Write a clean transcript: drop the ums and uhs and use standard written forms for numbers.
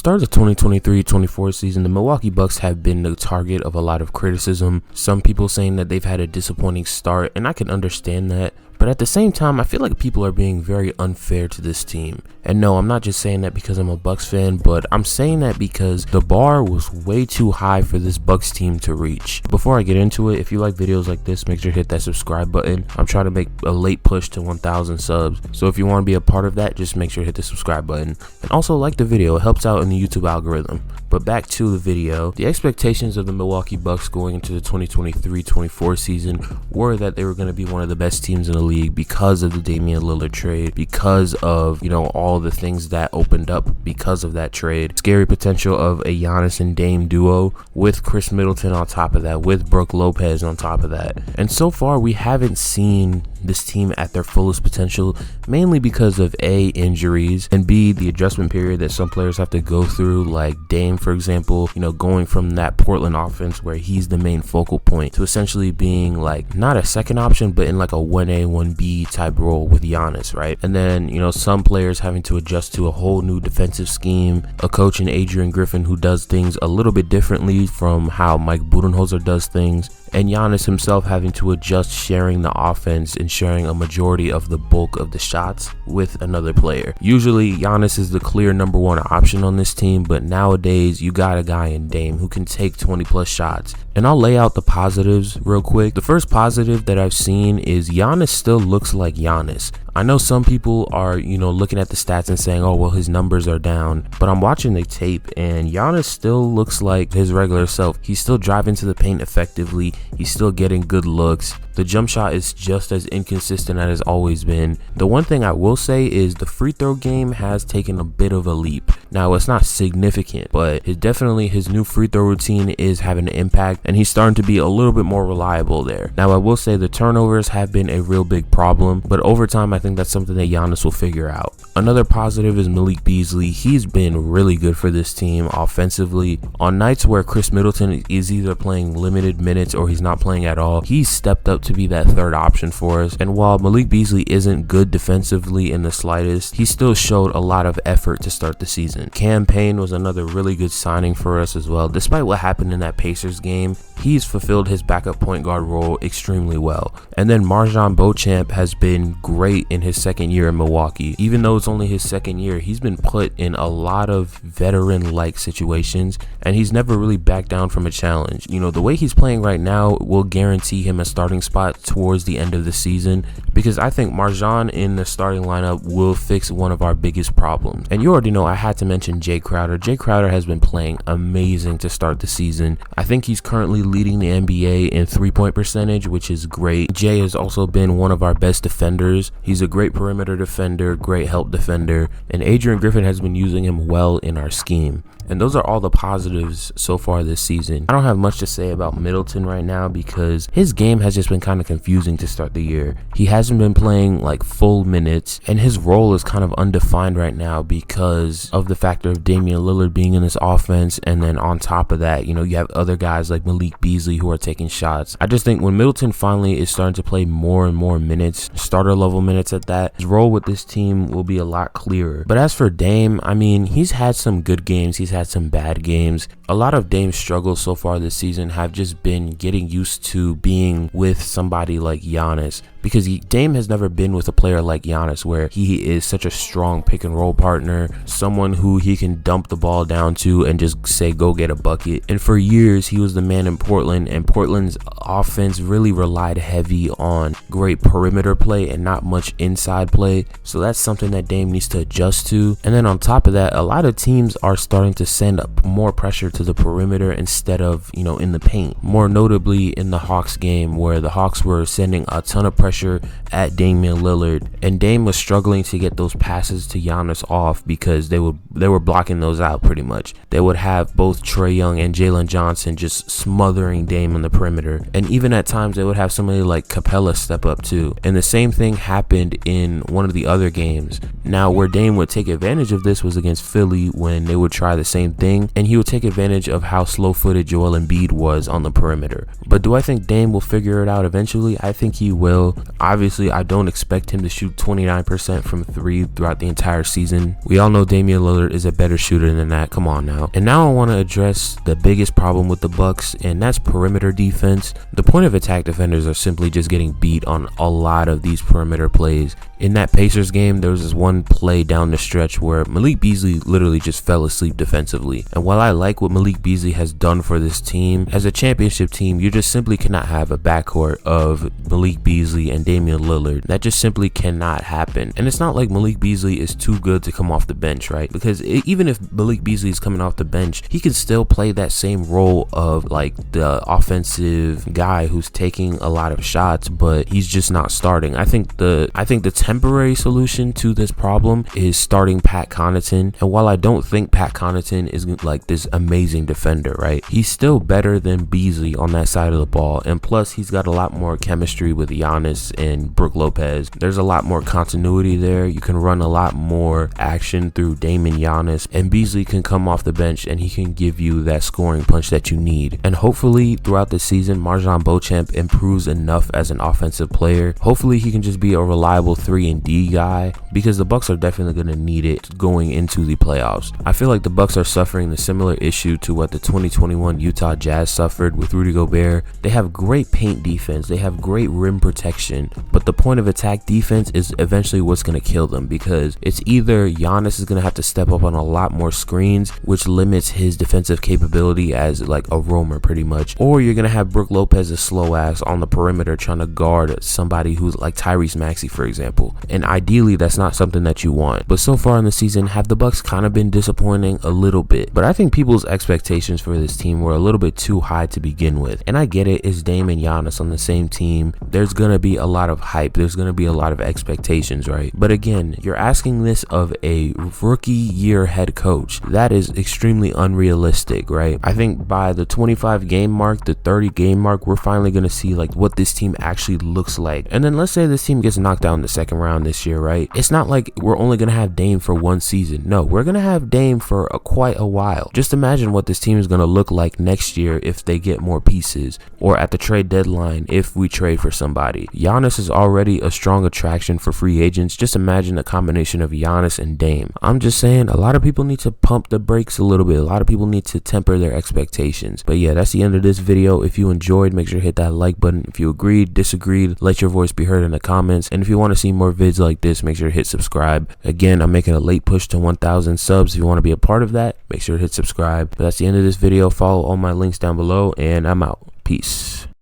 start of the 2023-24 season, the Milwaukee Bucks have been the target of a lot of criticism. Some people saying that they've had a disappointing start, and I can understand that. But at the same time, I feel like people are being very unfair to this team. And no, I'm not just saying that because I'm a Bucks fan, but I'm saying that because the bar was way too high for this Bucks team to reach. Before I get into it, if you like videos like this, make sure to hit that subscribe button. I'm trying to make a late push to 1,000 subs. So if you want to be a part of that, just make sure to hit the subscribe button. And also like the video, it helps out in the YouTube algorithm. But back to the video, the expectations of the Milwaukee Bucks going into the 2023-24 season were that they were going to be one of the best teams in the league because of the Damian Lillard trade, because of, all the things that opened up because of that trade. Scary potential of a Giannis and Dame duo with Chris Middleton on top of that, with Brook Lopez on top of that. And so far, we haven't seen this team at their fullest potential, mainly because of A, injuries, and B, the adjustment period that some players have to go through, like Dame, for example, going from that Portland offense where he's the main focal point to essentially being like not a second option, but in like a 1A, 1B type role with Giannis, right? And then, some players having to adjust to a whole new defensive scheme, a coach in Adrian Griffin who does things a little bit differently from how Mike Budenholzer does things, and Giannis himself having to adjust sharing the offense and sharing a majority of the bulk of the shots with another player. Usually Giannis is the clear number one option on this team, but nowadays you got a guy in Dame who can take 20 plus shots. And I'll lay out the positives real quick. The first positive that I've seen is Giannis still looks like Giannis. I know some people are, looking at the stats and saying, oh, well, his numbers are down. But I'm watching the tape and Giannis still looks like his regular self. He's still driving to the paint effectively. He's still getting good looks. The jump shot is just as inconsistent as it's always been. The one thing I will say is the free throw game has taken a bit of a leap. Now, it's not significant, but definitely his new free throw routine is having an impact, and he's starting to be a little bit more reliable there. Now, I will say the turnovers have been a real big problem, but over time, I think that's something that Giannis will figure out. Another positive is Malik Beasley. He's been really good for this team offensively. On nights where Chris Middleton is either playing limited minutes or he's not playing at all, he's stepped up to be that third option for us. And while Malik Beasley isn't good defensively in the slightest, he still showed a lot of effort to start the season. Cam Payne was another really good signing for us as well. Despite what happened in that Pacers game, he's fulfilled his backup point guard role extremely well. And then Marjon Beauchamp has been great in his second year in Milwaukee. Even though it's only his second year, he's been put in a lot of veteran-like situations, and he's never really backed down from a challenge. The way he's playing right now will guarantee him a starting spot towards the end of the season, because I think Marjon in the starting lineup will fix one of our biggest problems. And you already know I had to mention Jay Crowder. Jay Crowder has been playing amazing to start the season. I think he's currently leading the NBA in three-point percentage, which is great. Jay has also been one of our best defenders. He's a great perimeter defender, great help defender, and Adrian Griffin has been using him well in our scheme. And those are all the positives so far this season. I don't have much to say about Middleton right now because his game has just been kind of confusing to start the year. He hasn't been playing like full minutes, and his role is kind of undefined right now because of the factor of Damian Lillard being in this offense. And then on top of that, you have other guys like Malik Beasley who are taking shots. I just think when Middleton finally is starting to play more and more minutes, starter level minutes at that, his role with this team will be a lot clearer. But as for Dame, he's had some good games. He's had some bad games. A lot of Dame's struggles so far this season have just been getting used to being with somebody like Giannis, because Dame has never been with a player like Giannis where he is such a strong pick and roll partner, someone who he can dump the ball down to and just say go get a bucket. And for years he was the man in Portland, and Portland's offense really relied heavy on great perimeter play and not much inside play. So that's something that Dame needs to adjust to. And then on top of that, a lot of teams are starting to send up more pressure to the perimeter instead of, in the paint. More notably in the Hawks game, where the Hawks were sending a ton of pressure at Damian Lillard, and Dame was struggling to get those passes to Giannis off because they were blocking those out pretty much. They would have both Trae Young and Jalen Johnson just smothering Dame on the perimeter, and even at times they would have somebody like Capella step up too. And the same thing happened in one of the other games. Now, where Dame would take advantage of this was against Philly, when they would try the same thing, and he would take advantage of how slow-footed Joel Embiid was on the perimeter. But do I think Dame will figure it out eventually? I think he will. Obviously, I don't expect him to shoot 29% from 3 throughout the entire season. We all know Damian Lillard is a better shooter than that. Come on now. And now I want to address the biggest problem with the Bucks, and that's perimeter defense. The point of attack defenders are simply just getting beat on a lot of these perimeter plays. In that Pacers game, there was this one play down the stretch where Malik Beasley literally just fell asleep defensively. And while I like what Malik Beasley has done for this team, as a championship team, you just simply cannot have a backcourt of Malik Beasley and Damian Lillard. That just simply cannot happen. And it's not like Malik Beasley is too good to come off the bench, right? Because even if Malik Beasley is coming off the bench, he can still play that same role of like the offensive guy who's taking a lot of shots, but he's just not starting. I think the temporary solution to this problem is starting Pat Connaughton. And while I don't think Pat Connaughton is like this amazing defender, right, he's still better than Beasley on that side of the ball. And plus, he's got a lot more chemistry with Giannis and Brook Lopez. There's a lot more continuity there. You can run a lot more action through Dame and Giannis, and Beasley can come off the bench and he can give you that scoring punch that you need. And hopefully throughout the season, MarJon Beauchamp improves enough as an offensive player. Hopefully he can just be a reliable 3-and-D guy, because the Bucks are definitely going to need it going into the playoffs. I feel like the Bucks are suffering the similar issue to what the 2021 Utah Jazz suffered with Rudy Gobert. They have great paint defense, they have great rim protection, but the point of attack defense is eventually what's going to kill them, because it's either Giannis is going to have to step up on a lot more screens, which limits his defensive capability as like a roamer pretty much, or you're going to have Brook Lopez a slow ass on the perimeter trying to guard somebody who's like Tyrese Maxey, for example. And ideally that's not something that you want. But so far in the season, have the Bucks kind of been disappointing a little bit. But I think people's expectations for this team were a little bit too high to begin with. And I get it, it's Dame and Giannis on the same team. There's gonna be a lot of hype, there's gonna be a lot of expectations, right? But again, you're asking this of a rookie year head coach. That is extremely unrealistic, right? I think by the 25 game mark, the 30 game mark, we're finally gonna see like what this team actually looks like. And then let's say this team gets knocked out in the second round this year, right? It's not like we're only gonna have Dame for one season. No, we're gonna have Dame for quite a while. Just imagine what this team is gonna look like next year if they get more pieces, or at the trade deadline if we trade for somebody. Giannis is already a strong attraction for free agents. Just imagine a combination of Giannis and Dame. I'm just saying, a lot of people need to pump the brakes a little bit. A lot of people need to temper their expectations. But yeah, that's the end of this video. If you enjoyed, make sure to hit that like button. If you agreed, disagreed, let your voice be heard in the comments. And if you want to see more vids like this, make sure to hit subscribe. Again, I'm making a late push to 1,000 subs. If you want to be a part of that, make sure to hit subscribe. But that's the end of this video. Follow all my links down below, and I'm out. Peace.